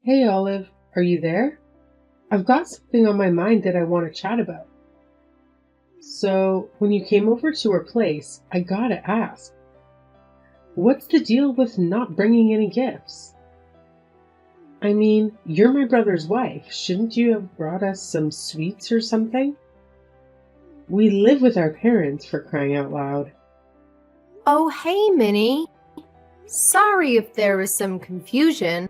Hey Olive, are you there? I've got something on my mind that I want to chat about. So, when you came over to our place, I gotta ask, what's the deal with not bringing any gifts? I mean, you're my brother's wife. Shouldn't you have brought us some sweets or something? We live with our parents, for crying out loud. Oh, hey, Minnie. Sorry if there was some confusion.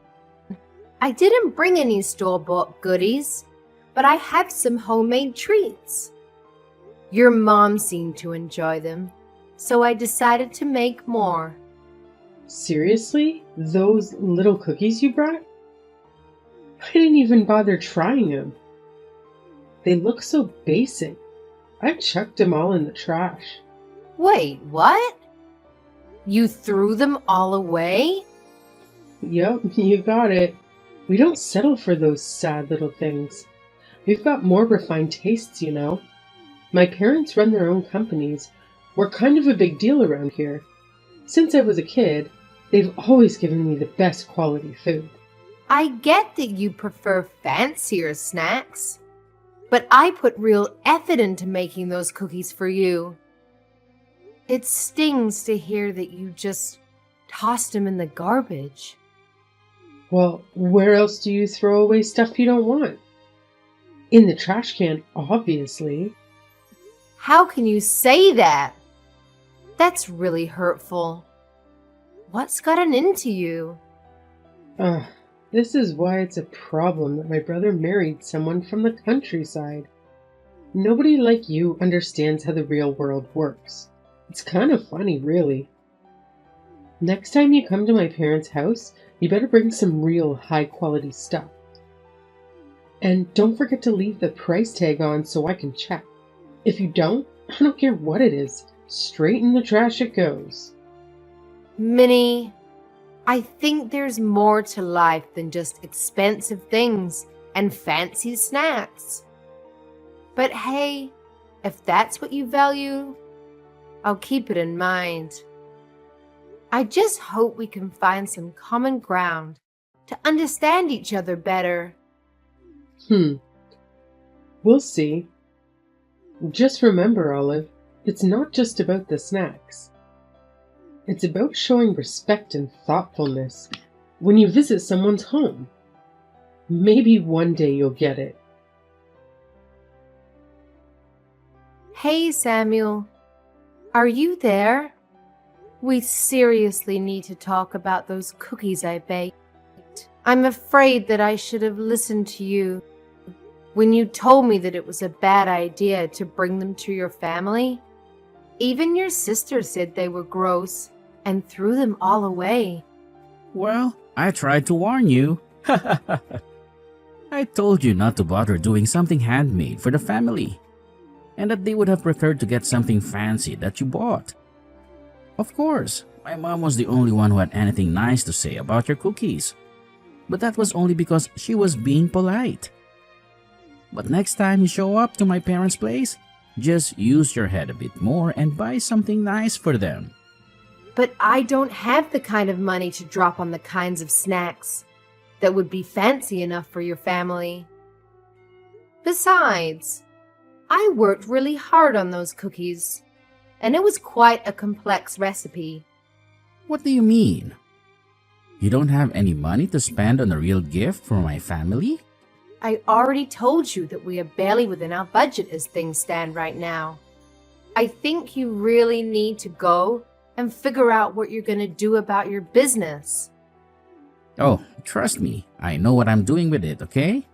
I didn't bring any store-bought goodies, but I have some homemade treats. Your mom seemed to enjoy them, so I decided to make more. Seriously? Those little cookies you brought? I didn't even bother trying them. They look so basic. I chucked them all in the trash. Wait, what? You threw them all away? Yup, you got it. We don't settle for those sad little things. We've got more refined tastes, you know. My parents run their own companies. We're kind of a big deal around here. Since I was a kid, they've always given me the best quality food. I get that you prefer fancier snacks, but I put real effort into making those cookies for you. It stings to hear that you just tossed them in the garbage. Well, where else do you throw away stuff you don't want? In the trash can, obviously. How can you say that? That's really hurtful. What's gotten into you? Ugh, this is why it's a problem that my brother married someone from the countryside. Nobody like you understands how the real world works. It's kind of funny, really. Next time you come to my parents' house, you better bring some real high-quality stuff. And don't forget to leave the price tag on so I can check. If you don't, I don't care what it is. Straight in the trash it goes. Minnie, I think there's more to life than just expensive things and fancy snacks. But hey, if that's what you value, I'll keep it in mind. I just hope we can find some common ground to understand each other better. We'll see. Just remember, Olive, it's not just about the snacks. It's about showing respect and thoughtfulness when you visit someone's home. Maybe one day you'll get it. Hey, Samuel, are you there? We seriously need to talk about those cookies I baked. I'm afraid that I should have listened to you when you told me that it was a bad idea to bring them to your family. Even your sister said they were gross and threw them all away. Well, I tried to warn you. I told you not to bother doing something handmade for the family, and that they would have preferred to get something fancy that you bought. Of course, my mom was the only one who had anything nice to say about your cookies, but that was only because she was being polite. But next time you show up to my parents' place, just use your head a bit more and buy something nice for them. But I don't have the kind of money to drop on the kinds of snacks that would be fancy enough for your family. Besides, I worked really hard on those cookies, and it was quite a complex recipe. What do you mean? You don't have any money to spend on a real gift for my family? I already told you that we are barely within our budget as things stand right now. I think you really need to go and figure out what you're going to do about your business. Oh, trust me, I know what I'm doing with it, okay?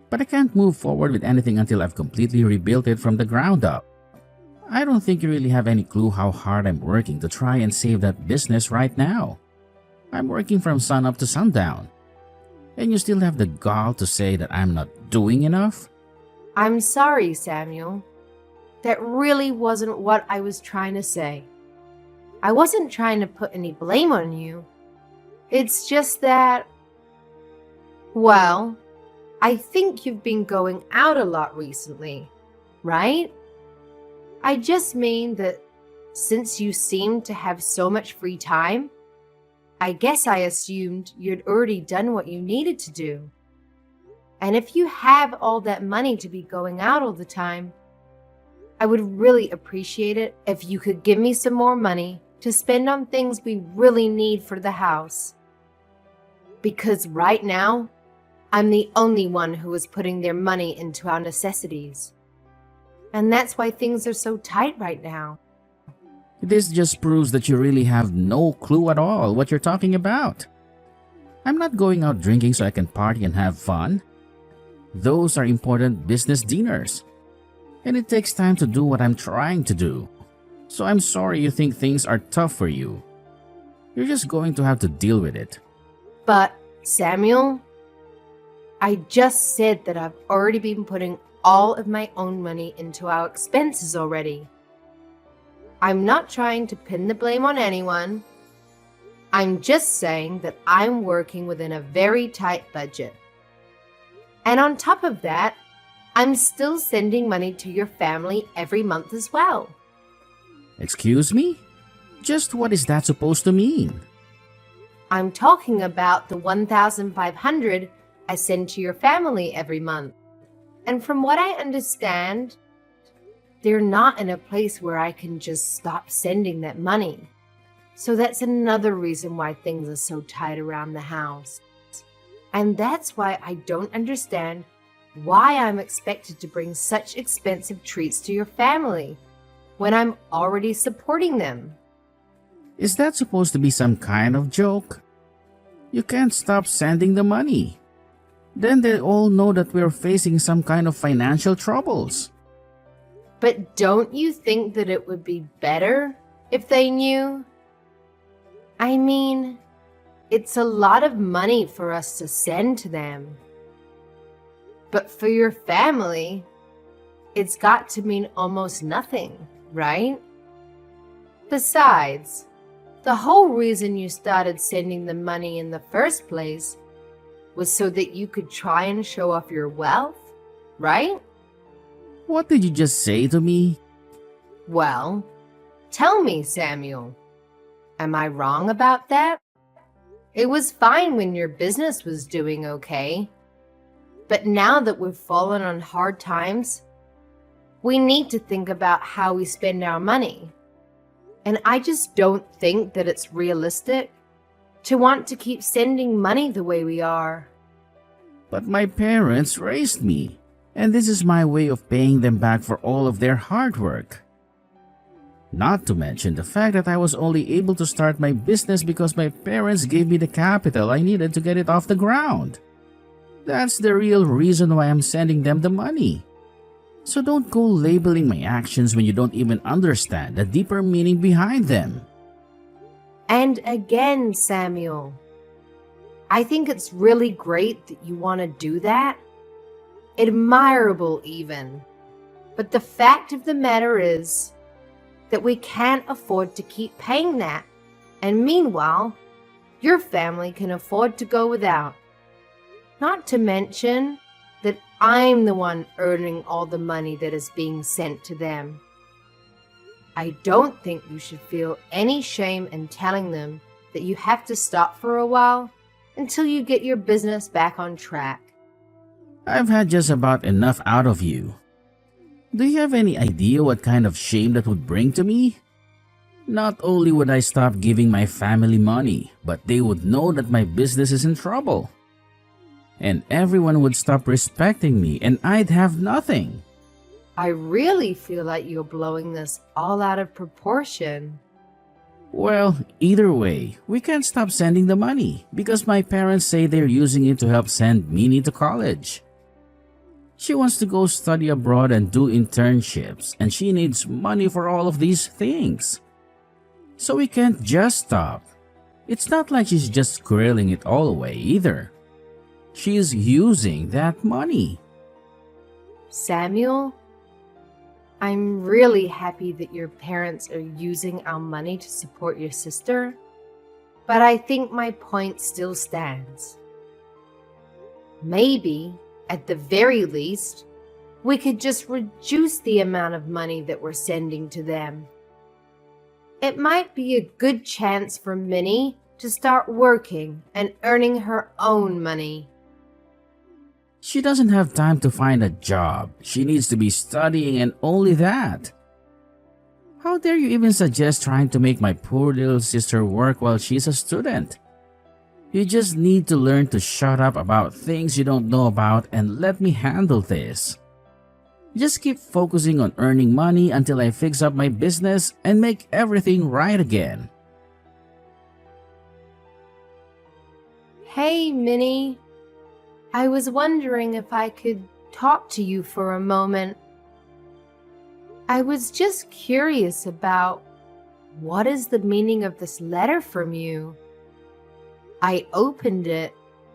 But I can't move forward with anything until I've completely rebuilt it from the ground up. I don't think you really have any clue how hard I'm working to try and save that business right now. I'm working from sunup to sundown. And you still have the gall to say that I'm not doing enough? I'm sorry, Samuel. That really wasn't what I was trying to say. I wasn't trying to put any blame on you. It's just that, well, I think you've been going out a lot recently, right? I just mean that since you seem to have so much free time, I guess I assumed you'd already done what you needed to do. And if you have all that money to be going out all the time, I would really appreciate it if you could give me some more money to spend on things we really need for the house. Because right now, I'm the only one who is putting their money into our necessities. And that's why things are so tight right now. This just proves that you really have no clue at all what you're talking about. I'm not going out drinking so I can party and have fun. Those are important business dinners. And it takes time to do what I'm trying to do. So I'm sorry you think things are tough for you. You're just going to have to deal with it. But, Samuel, I just said that I've already been putting all of my own money into our expenses already. I'm not trying to pin the blame on anyone. I'm just saying that I'm working within a very tight budget. And on top of that, I'm still sending money to your family every month as well. Excuse me? Just what is that supposed to mean? I'm talking about the $1,500 I send to your family every month. And from what I understand, they're not in a place where I can just stop sending that money. So that's another reason why things are so tight around the house. And that's why I don't understand why I'm expected to bring such expensive treats to your family when I'm already supporting them. Is that supposed to be some kind of joke? You can't stop sending the money. Then they all know that we're facing some kind of financial troubles. But don't you think that it would be better if they knew? I mean, it's a lot of money for us to send to them. But for your family, it's got to mean almost nothing, right? Besides, the whole reason you started sending the money in the first place was so that you could try and show off your wealth, right? What did you just say to me? Well, tell me, Samuel. Am I wrong about that? It was fine when your business was doing okay. But now that we've fallen on hard times, we need to think about how we spend our money. And I just don't think that it's realistic to want to keep sending money the way we are. But my parents raised me, and this is my way of paying them back for all of their hard work. Not to mention the fact that I was only able to start my business because my parents gave me the capital I needed to get it off the ground. That's the real reason why I'm sending them the money. So don't go labeling my actions when you don't even understand the deeper meaning behind them. And again, Samuel, I think it's really great that you want to do that. Admirable even. But the fact of the matter is that we can't afford to keep paying that. And meanwhile, your family can afford to go without. Not to mention that I'm the one earning all the money that is being sent to them. I don't think you should feel any shame in telling them that you have to stop for a while until you get your business back on track. I've had just about enough out of you. Do you have any idea what kind of shame that would bring to me? Not only would I stop giving my family money, but they would know that my business is in trouble. And everyone would stop respecting me and I'd have nothing. I really feel like you're blowing this all out of proportion. Well, either way, we can't stop sending the money because my parents say they're using it to help send Minnie to college. She wants to go study abroad and do internships, and she needs money for all of these things. So we can't just stop. It's not like she's just squirreling it all away either. She's using that money. Samuel, I'm really happy that your parents are using our money to support your sister, but I think my point still stands. Maybe, at the very least, we could just reduce the amount of money that we're sending to them. It might be a good chance for Minnie to start working and earning her own money. She doesn't have time to find a job. She needs to be studying and only that. How dare you even suggest trying to make my poor little sister work while she's a student? You just need to learn to shut up about things you don't know about and let me handle this. Just keep focusing on earning money until I fix up my business and make everything right again. Hey, Minnie. I was wondering if I could talk to you for a moment. I was just curious about what is the meaning of this letter from you. I opened it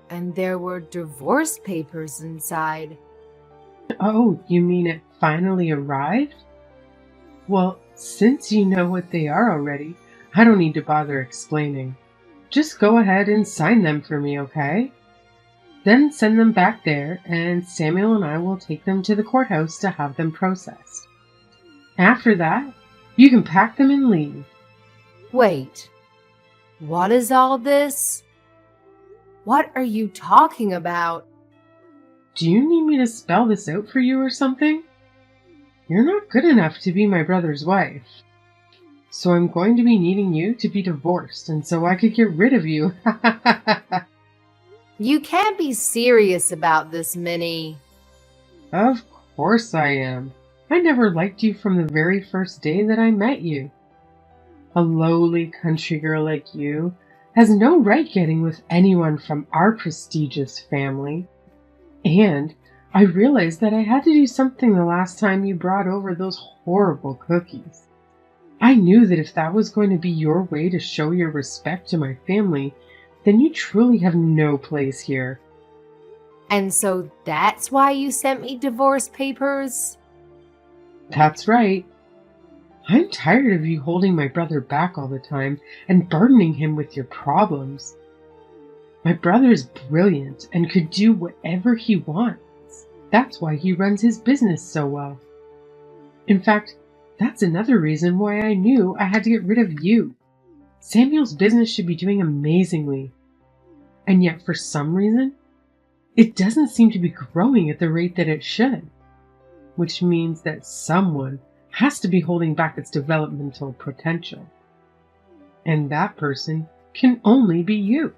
and there were divorce papers inside. Oh, you mean it finally arrived? Well, since you know what they are already, I don't need to bother explaining. Just go ahead and sign them for me, okay? Then send them back there, and Samuel and I will take them to the courthouse to have them processed. After that, you can pack them and leave. Wait, what is all this? What are you talking about? Do you need me to spell this out for you or something? You're not good enough to be my brother's wife. So I'm going to be needing you to be divorced, and so I could get rid of you. You can't be serious about this, Minnie. Of course I am. I never liked you from the very first day that I met you. A lowly country girl like you has no right getting with anyone from our prestigious family. And I realized that I had to do something the last time you brought over those horrible cookies. I knew that if that was going to be your way to show your respect to my family, then you truly have no place here. And so that's why you sent me divorce papers? That's right. I'm tired of you holding my brother back all the time and burdening him with your problems. My brother is brilliant and could do whatever he wants. That's why he runs his business so well. In fact, that's another reason why I knew I had to get rid of you. Samuel's business should be doing amazingly. And yet, for some reason, it doesn't seem to be growing at the rate that it should. Which means that someone has to be holding back its developmental potential. And that person can only be you.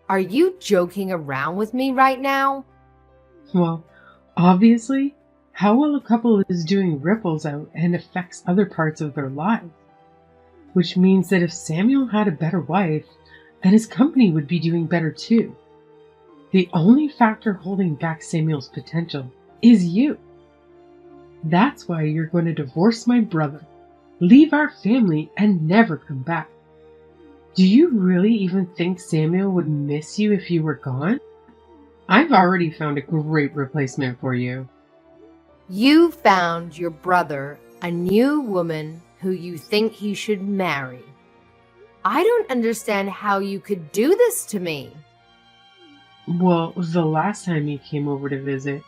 Are you joking around with me right now? Well, obviously, how well a couple is doing ripples out and affects other parts of their lives. Which means that if Samuel had a better wife, then his company would be doing better too. The only factor holding back Samuel's potential is you. That's why you're going to divorce my brother, leave our family, and never come back. Do you really even think Samuel would miss you if you were gone? I've already found a great replacement for you. You found your brother a new woman who you think he should marry. I don't understand how you could do this to me. Well, the last time he came over to visit,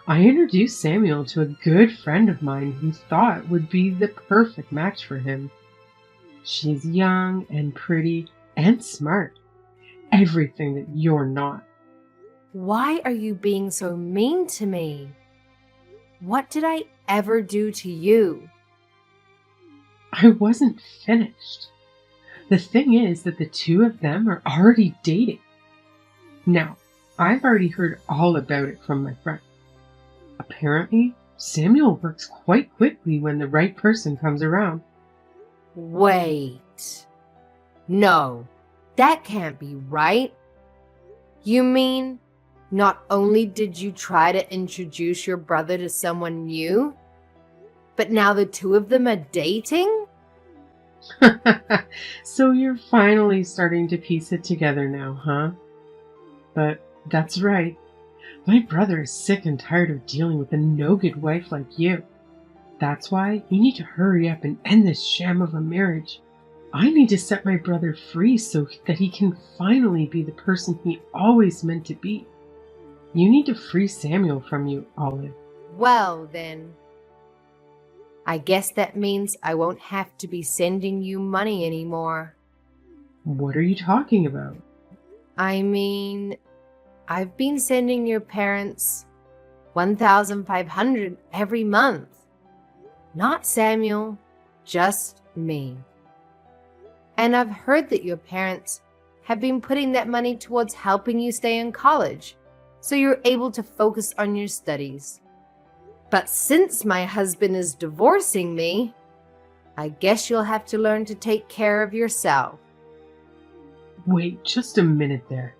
I introduced Samuel to a good friend of mine who thought would be the perfect match for him. She's young and pretty and smart. Everything that you're not. Why are you being so mean to me? What did I ever do to you? I wasn't finished. The thing is that the two of them are already dating. Now, I've already heard all about it from my friend. Apparently, Samuel works quite quickly when the right person comes around. Wait. No, that can't be right. You mean not only did you try to introduce your brother to someone new, but now the two of them are dating? So you're finally starting to piece it together now, huh? But that's right. My brother is sick and tired of dealing with a no-good wife like you. That's why you need to hurry up and end this sham of a marriage. I need to set my brother free so that he can finally be the person he always meant to be. You need to free Samuel from you, Olive. Well, then, I guess that means I won't have to be sending you money anymore. What are you talking about? I mean, I've been sending your parents 1,500 every month. Not Samuel, just me. And I've heard that your parents have been putting that money towards helping you stay in college, so you're able to focus on your studies. But since my husband is divorcing me, I guess you'll have to learn to take care of yourself. Wait just a minute there.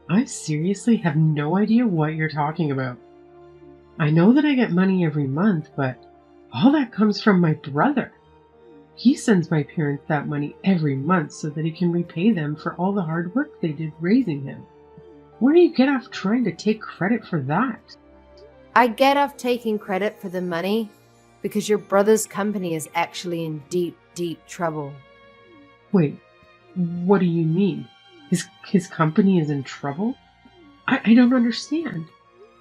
I seriously have no idea what you're talking about. I know that I get money every month, but all that comes from my brother. He sends my parents that money every month so that he can repay them for all the hard work they did raising him. Where do you get off trying to take credit for that? I get off taking credit for the money because your brother's company is actually in deep, deep trouble. Wait, what do you mean? His company is in trouble? I don't understand.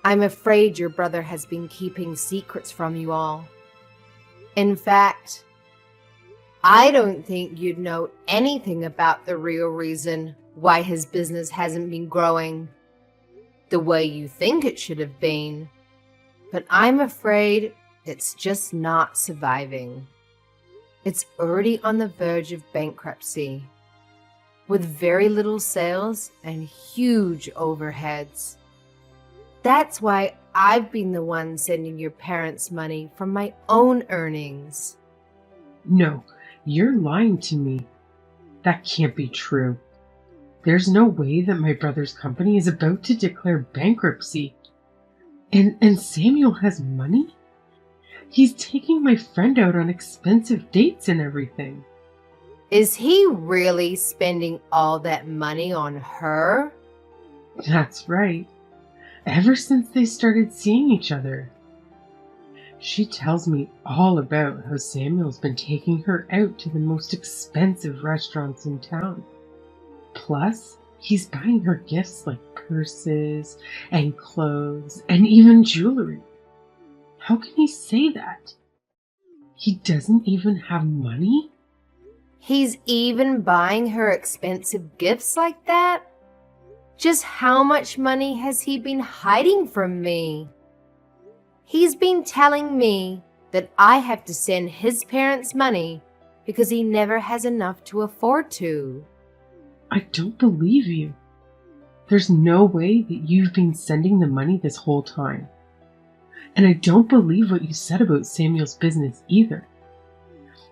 I'm afraid your brother has been keeping secrets from you all. In fact, I don't think you'd know anything about the real reason why his business hasn't been growing the way you think it should have been. But I'm afraid it's just not surviving. It's already on the verge of bankruptcy, with very little sales and huge overheads. That's why I've been the one sending your parents money from my own earnings. No, you're lying to me. That can't be true. There's no way that my brother's company is about to declare bankruptcy. And Samuel has money? He's taking my friend out on expensive dates and everything. Is he really spending all that money on her? That's right. Ever since they started seeing each other. She tells me all about how Samuel's been taking her out to the most expensive restaurants in town. Plus, he's buying her gifts like purses and clothes and even jewelry. How can he say that? He doesn't even have money? He's even buying her expensive gifts like that? Just how much money has he been hiding from me? He's been telling me that I have to send his parents money because he never has enough to afford to. I don't believe you. There's no way that you've been sending the money this whole time. And I don't believe what you said about Samuel's business either.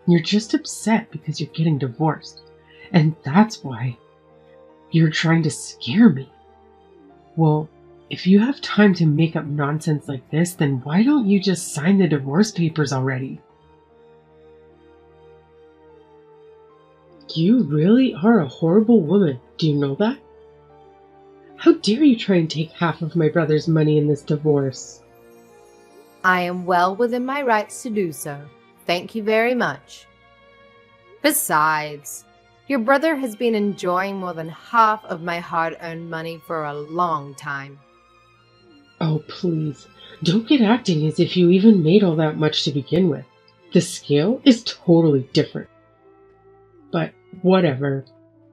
You're just upset because you're getting divorced, and that's why you're trying to scare me. Well, if you have time to make up nonsense like this, then why don't you just sign the divorce papers already? You really are a horrible woman. Do you know that? How dare you try and take half of my brother's money in this divorce? I am well within my rights to do so. Thank you very much. Besides, your brother has been enjoying more than half of my hard-earned money for a long time. Oh, please, don't get acting as if you even made all that much to begin with. The scale is totally different. But whatever.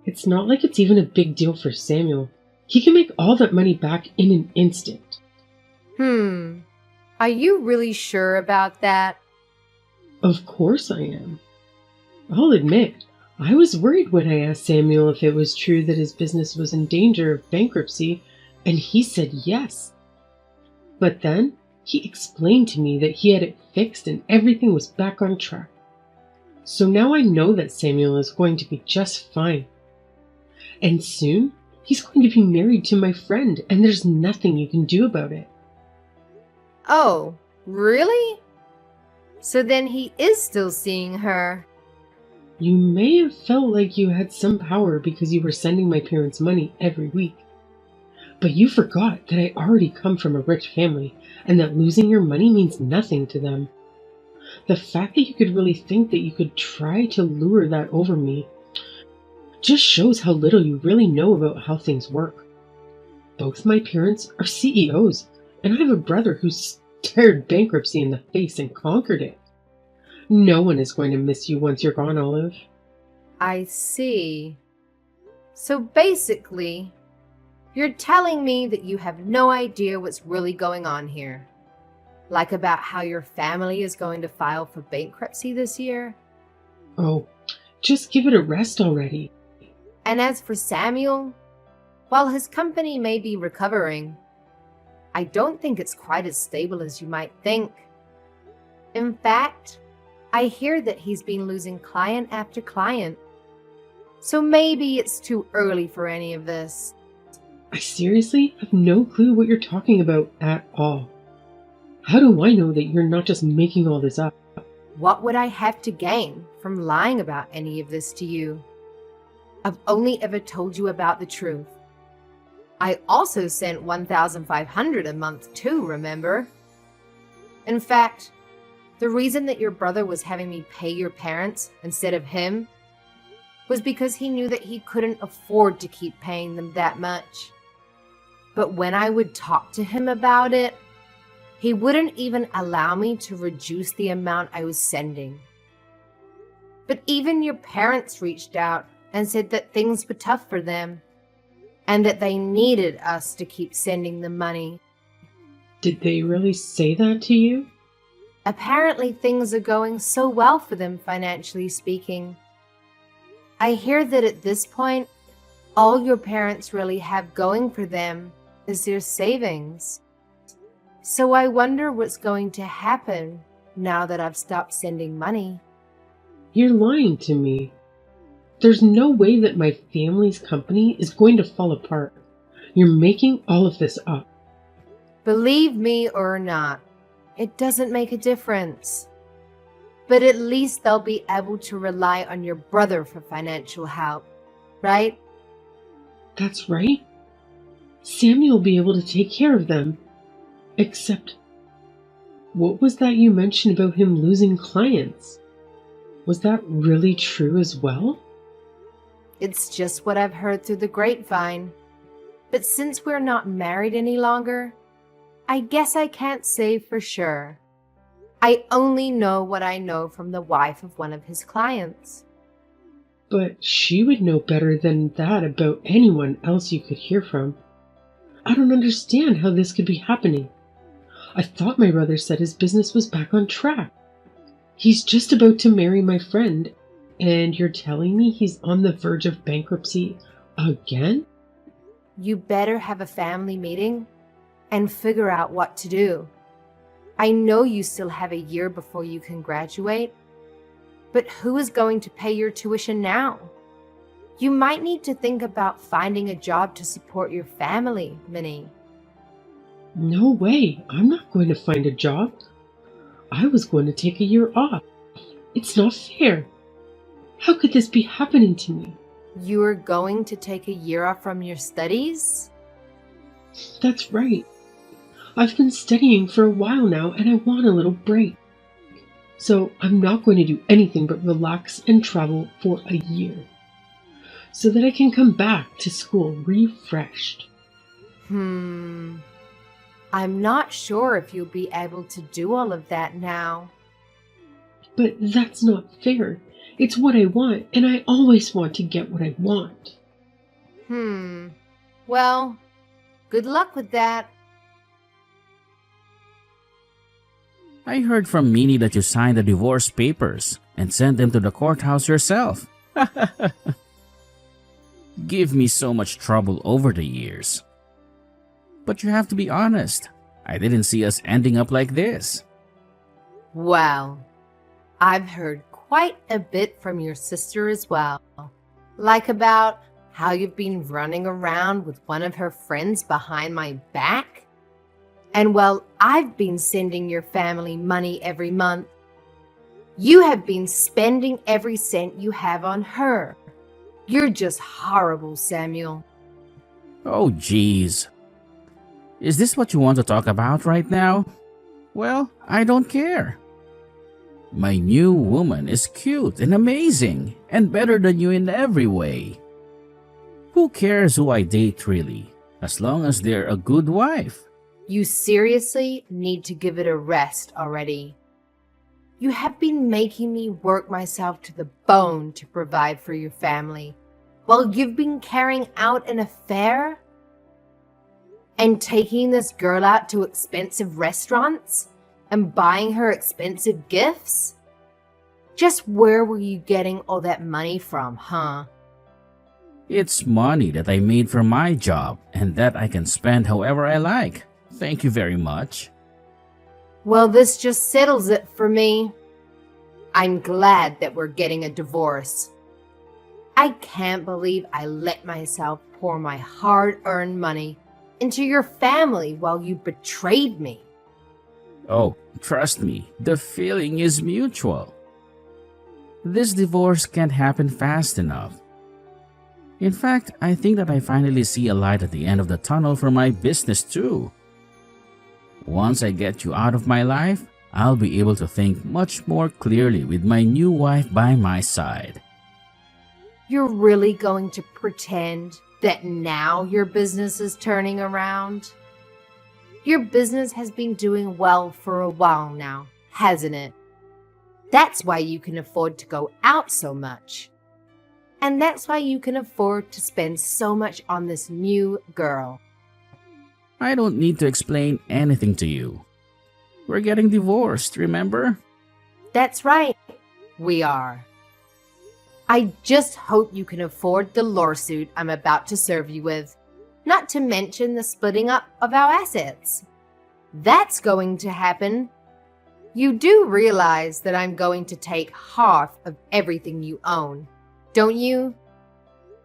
It's not like it's even a big deal for Samuel. He can make all that money back in an instant. Are you really sure about that? Of course I am. I'll admit, I was worried when I asked Samuel if it was true that his business was in danger of bankruptcy, and he said yes. But then he explained to me that he had it fixed and everything was back on track. So now I know that Samuel is going to be just fine. And soon, he's going to be married to my friend, and there's nothing you can do about it. Oh, really? So then he is still seeing her. You may have felt like you had some power because you were sending my parents money every week. But you forgot that I already come from a rich family, and that losing your money means nothing to them. The fact that you could really think that you could try to lure that over me just shows how little you really know about how things work. Both my parents are CEOs, and I have a brother who stared bankruptcy in the face and conquered it. No one is going to miss you once you're gone, Olive. I see. So basically, you're telling me that you have no idea what's really going on here. Like about how your family is going to file for bankruptcy this year? Oh, just give it a rest already. And as for Samuel, while his company may be recovering, I don't think it's quite as stable as you might think. In fact, I hear that he's been losing client after client. So maybe it's too early for any of this. I seriously have no clue what you're talking about at all. How do I know that you're not just making all this up? What would I have to gain from lying about any of this to you? I've only ever told you about the truth. I also sent $1,500 a month too, remember? In fact, the reason that your brother was having me pay your parents instead of him was because he knew that he couldn't afford to keep paying them that much. But when I would talk to him about it, he wouldn't even allow me to reduce the amount I was sending. But even your parents reached out and said that things were tough for them and that they needed us to keep sending them money. Did they really say that to you? Apparently things are going so well for them financially speaking. I hear that at this point, all your parents really have going for them is their savings. So I wonder what's going to happen now that I've stopped sending money. You're lying to me. There's no way that my family's company is going to fall apart. You're making all of this up. Believe me or not, it doesn't make a difference. But at least they'll be able to rely on your brother for financial help, right? That's right. Sammy will be able to take care of them. Except, what was that you mentioned about him losing clients? Was that really true as well? It's just what I've heard through the grapevine. But since we're not married any longer, I guess I can't say for sure. I only know what I know from the wife of one of his clients. But she would know better than that about anyone else you could hear from. I don't understand how this could be happening. I thought my brother said his business was back on track. He's just about to marry my friend, and you're telling me he's on the verge of bankruptcy again? You better have a family meeting and figure out what to do. I know you still have a year before you can graduate, but who is going to pay your tuition now? You might need to think about finding a job to support your family, Minnie. No way. I'm not going to find a job. I was going to take a year off. It's not fair. How could this be happening to me? You are going to take a year off from your studies? That's right. I've been studying for a while now and I want a little break. So I'm not going to do anything but relax and travel for a year, so that I can come back to school refreshed. I'm not sure if you'll be able to do all of that now. But that's not fair. It's what I want, and I always want to get what I want. Well, good luck with that. I heard from Minnie that you signed the divorce papers and sent them to the courthouse yourself. Give me so much trouble over the years. But you have to be honest. I didn't see us ending up like this. Well, I've heard quite a bit from your sister as well. Like about how you've been running around with one of her friends behind my back. And while I've been sending your family money every month, you have been spending every cent you have on her. You're just horrible, Samuel. Oh, geez. Is this what you want to talk about right now? Well, I don't care. My new woman is cute and amazing and better than you in every way. Who cares who I date really, as long as they're a good wife? You seriously need to give it a rest already. You have been making me work myself to the bone to provide for your family, while you've been carrying out an affair and taking this girl out to expensive restaurants and buying her expensive gifts? Just where were you getting all that money from, huh? It's money that I made from my job and that I can spend however I like. Thank you very much. Well, this just settles it for me. I'm glad that we're getting a divorce. I can't believe I let myself pour my hard-earned money into your family while you betrayed me. Oh, trust me, the feeling is mutual. This divorce can't happen fast enough. In fact, I think that I finally see a light at the end of the tunnel for my business too. Once I get you out of my life, I'll be able to think much more clearly with my new wife by my side. You're really going to pretend that now your business is turning around? Your business has been doing well for a while now, hasn't it? That's why you can afford to go out so much. And that's why you can afford to spend so much on this new girl. I don't need to explain anything to you. We're getting divorced, remember? That's right, we are. I just hope you can afford the lawsuit I'm about to serve you with, not to mention the splitting up of our assets. That's going to happen. You do realize that I'm going to take half of everything you own, don't you?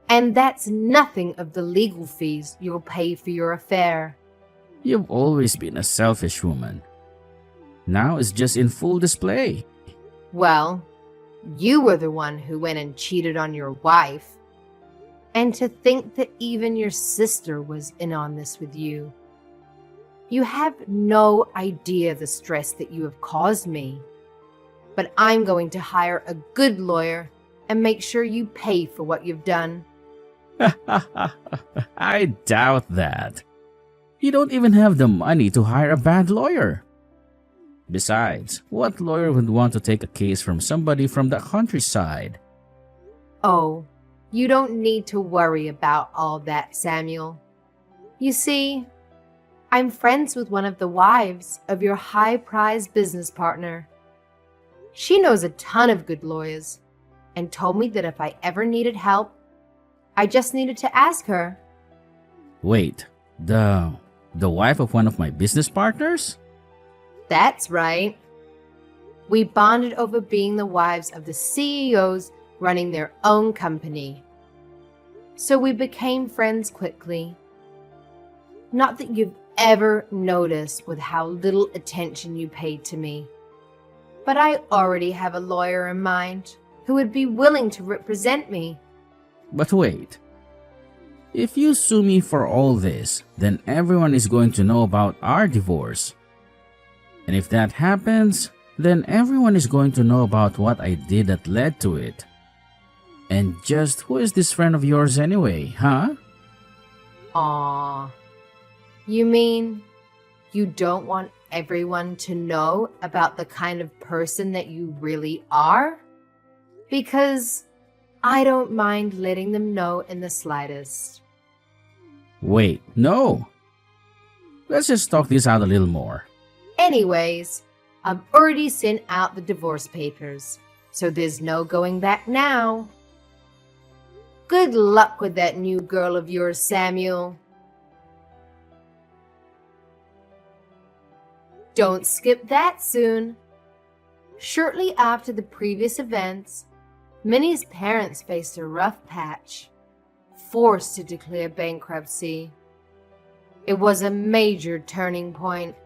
And that's nothing of the legal fees you'll pay for your affair. You've always been a selfish woman. Now it's just in full display. Well, you were the one who went and cheated on your wife. And to think that even your sister was in on this with you. You have no idea the stress that you have caused me. But I'm going to hire a good lawyer and make sure you pay for what you've done. I doubt that. You don't even have the money to hire a bad lawyer. Besides, what lawyer would want to take a case from somebody from the countryside? Oh, you don't need to worry about all that, Samuel. You see, I'm friends with one of the wives of your high-priced business partner. She knows a ton of good lawyers and told me that if I ever needed help, I just needed to ask her. Wait, the wife of one of my business partners? That's right. We bonded over being the wives of the CEOs running their own company. So we became friends quickly. Not that you've ever noticed with how little attention you paid to me. But I already have a lawyer in mind who would be willing to represent me. But wait. If you sue me for all this, then everyone is going to know about our divorce. And if that happens, then everyone is going to know about what I did that led to it. And just who is this friend of yours anyway, huh? Aw. You mean you don't want everyone to know about the kind of person that you really are? Because I don't mind letting them know in the slightest. Wait, no. Let's just talk this out a little more. Anyways, I've already sent out the divorce papers, so there's no going back now. Good luck with that new girl of yours, Samuel. Don't skip that soon. Shortly after the previous events, Minnie's parents faced a rough patch, forced to declare bankruptcy. It was a major turning point,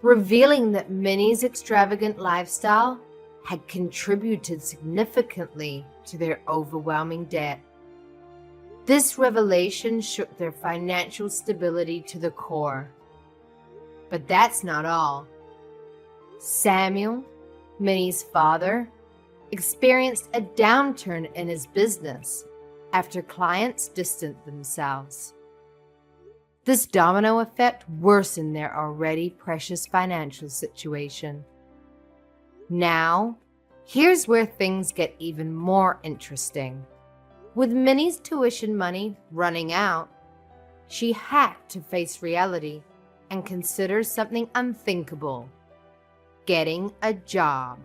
revealing that Minnie's extravagant lifestyle had contributed significantly to their overwhelming debt. This revelation shook their financial stability to the core. But that's not all. Samuel, Minnie's father, experienced a downturn in his business after clients distanced themselves. This domino effect worsened their already precious financial situation. Now, here's where things get even more interesting. With Minnie's tuition money running out, she had to face reality and consider something unthinkable: getting a job.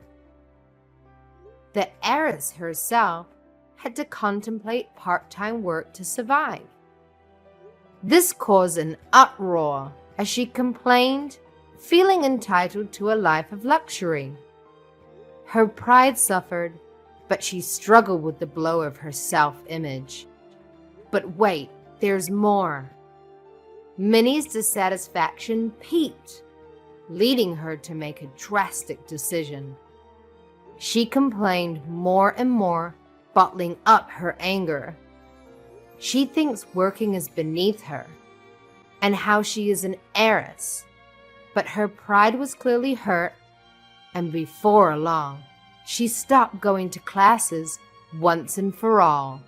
The heiress herself had to contemplate part-time work to survive. This caused an uproar as she complained, feeling entitled to a life of luxury. Her pride suffered, but she struggled with the blow of her self-image. But wait, there's more. Minnie's dissatisfaction peaked, leading her to make a drastic decision. She complained more and more, bottling up her anger. She thinks working is beneath her and how she is an heiress, but her pride was clearly hurt, and before long, she stopped going to classes once and for all.